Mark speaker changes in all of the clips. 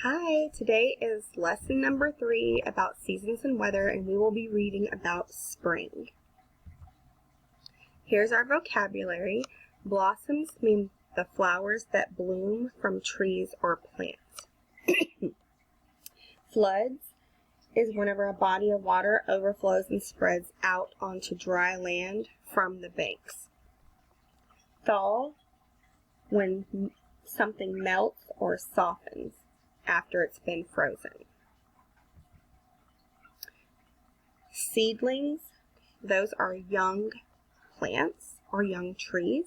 Speaker 1: Hi, today is lesson number 3 about seasons and weather, and we will be reading about spring. Here's our vocabulary. Blossoms mean the flowers that bloom from trees or plants. Floods is whenever a body of water overflows and spreads out onto dry land from the banks. Thaw, when something melts or softens after it's been frozen. Seedlings, those are young plants or young trees.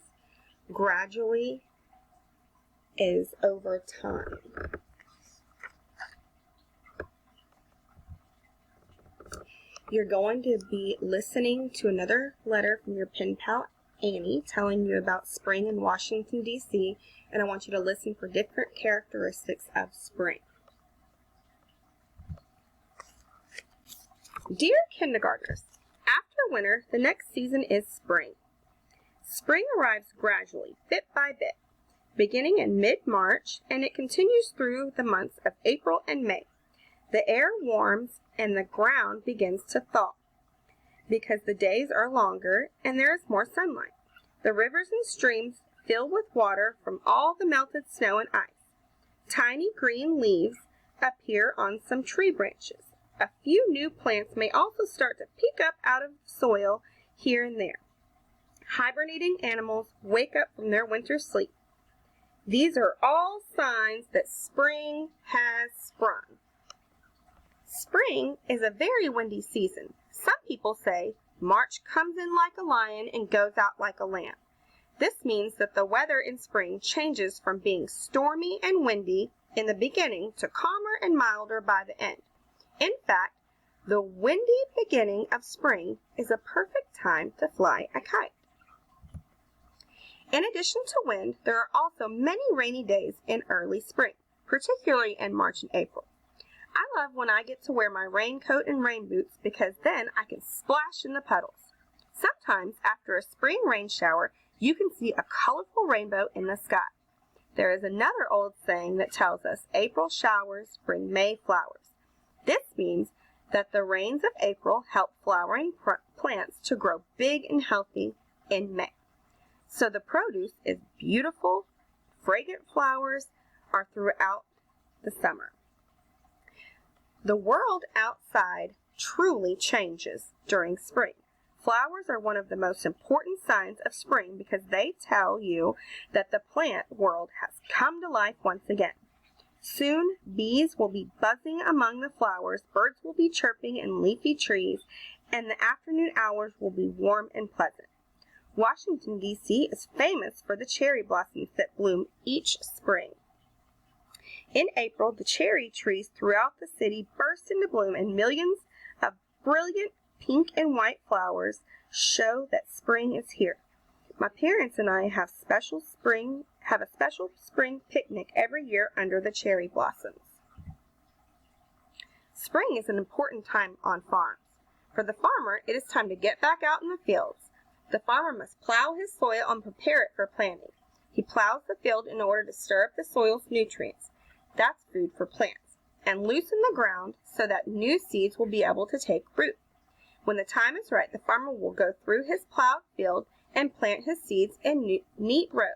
Speaker 1: Gradually is over time. You're going to be listening to another letter from your pen pal Annie telling you about spring in Washington, D.C., and I want you to listen for different characteristics of spring. Dear kindergartners, after winter, the next season is spring. Spring arrives gradually, bit by bit, beginning in mid-March, and it continues through the months of April and May. The air warms and the ground begins to thaw because the days are longer and there is more sunlight. The rivers and streams fill with water from all the melted snow and ice. Tiny green leaves appear on some tree branches. A few new plants may also start to peek up out of the soil here and there. Hibernating animals wake up from their winter sleep. These are all signs that spring has sprung. Spring is a very windy season. Some people say March comes in like a lion and goes out like a lamb. This means that the weather in spring changes from being stormy and windy in the beginning to calmer and milder by the end. In fact, the windy beginning of spring is a perfect time to fly a kite. In addition to wind, there are also many rainy days in early spring, particularly in March and April. I love when I get to wear my raincoat and rain boots because then I can splash in the puddles. Sometimes after a spring rain shower, you can see a colorful rainbow in the sky. There is another old saying that tells us April showers bring May flowers. This means that the rains of April help flowering plants to grow big and healthy in May. So the produce is beautiful, fragrant flowers are throughout the summer. The world outside truly changes during spring. Flowers are one of the most important signs of spring because they tell you that the plant world has come to life once again. Soon, bees will be buzzing among the flowers, birds will be chirping in leafy trees, and the afternoon hours will be warm and pleasant. Washington, D.C. is famous for the cherry blossoms that bloom each spring. In April, the cherry trees throughout the city burst into bloom, and millions of brilliant pink and white flowers show that spring is here. My parents and I have a special spring picnic every year under the cherry blossoms. Spring is an important time on farms. For the farmer, it is time to get back out in the fields. The farmer must plow his soil and prepare it for planting. He plows the field in order to stir up the soil's nutrients. That's food for plants, and loosen the ground so that new seeds will be able to take root. When the time is right, the farmer will go through his plowed field and plant his seeds in neat rows.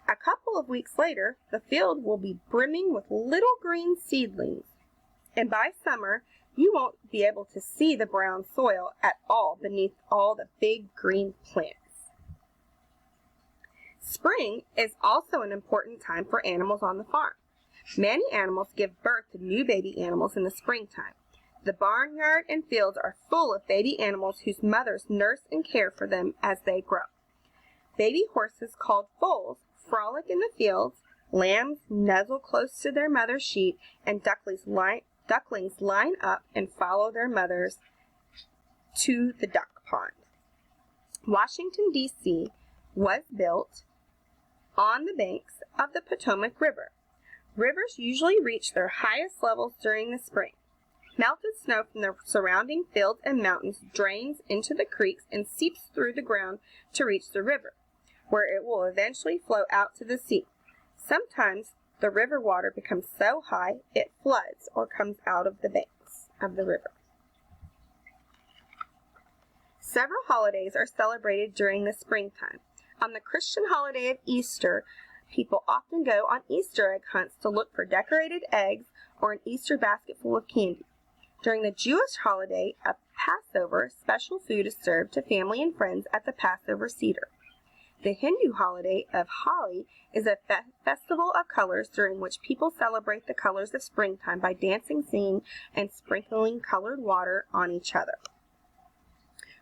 Speaker 1: A couple of weeks later, the field will be brimming with little green seedlings, and by summer, you won't be able to see the brown soil at all beneath all the big green plants. Spring is also an important time for animals on the farm. Many animals give birth to new baby animals in the springtime. The barnyard and fields are full of baby animals whose mothers nurse and care for them as they grow. Baby horses called foals frolic in the fields, lambs nuzzle close to their mother's sheet, and ducklings line up and follow their mothers to the duck pond. Washington, D.C. was built on the banks of the Potomac River. Rivers usually reach their highest levels during the spring. Melted snow from the surrounding fields and mountains drains into the creeks and seeps through the ground to reach the river, where it will eventually flow out to the sea. Sometimes The river water becomes so high it floods or comes out of the banks of the river. Several holidays are celebrated during the springtime. On the Christian holiday of Easter, people often go on Easter egg hunts to look for decorated eggs or an Easter basket full of candy. During the Jewish holiday of Passover, special food is served to family and friends at the Passover Seder. The Hindu holiday of Holi is a festival of colors during which people celebrate the colors of springtime by dancing, singing, and sprinkling colored water on each other.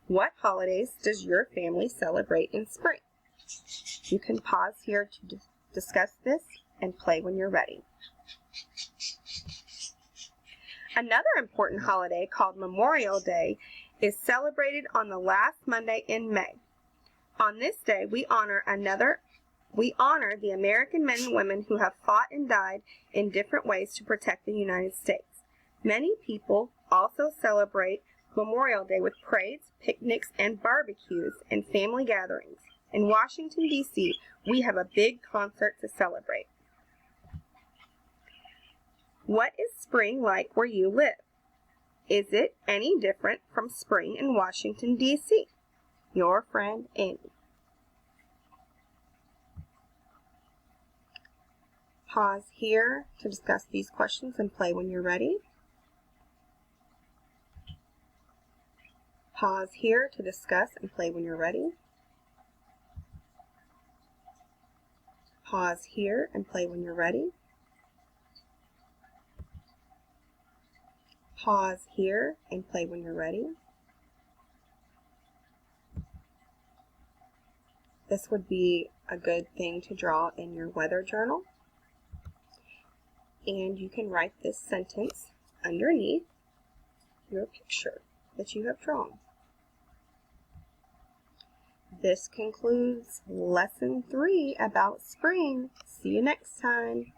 Speaker 1: What holidays does your family celebrate in spring? You can pause here to discuss this and play when you're ready. Another important holiday called Memorial Day is celebrated on the last Monday in May. On this day, we honor the American men and women who have fought and died in different ways to protect the United States. Many people also celebrate Memorial Day with parades, picnics, and barbecues and family gatherings. In Washington, D.C., we have a big concert to celebrate. What is spring like where you live? Is it any different from spring in Washington, D.C.? Your friend, Amy. Pause here to discuss these questions and play when you're ready. Pause here to discuss and play when you're ready. Pause here and play when you're ready. Pause here and play when you're ready. This would be a good thing to draw in your weather journal. And you can write this sentence underneath your picture that you have drawn. This concludes Lesson 3 about spring. See you next time.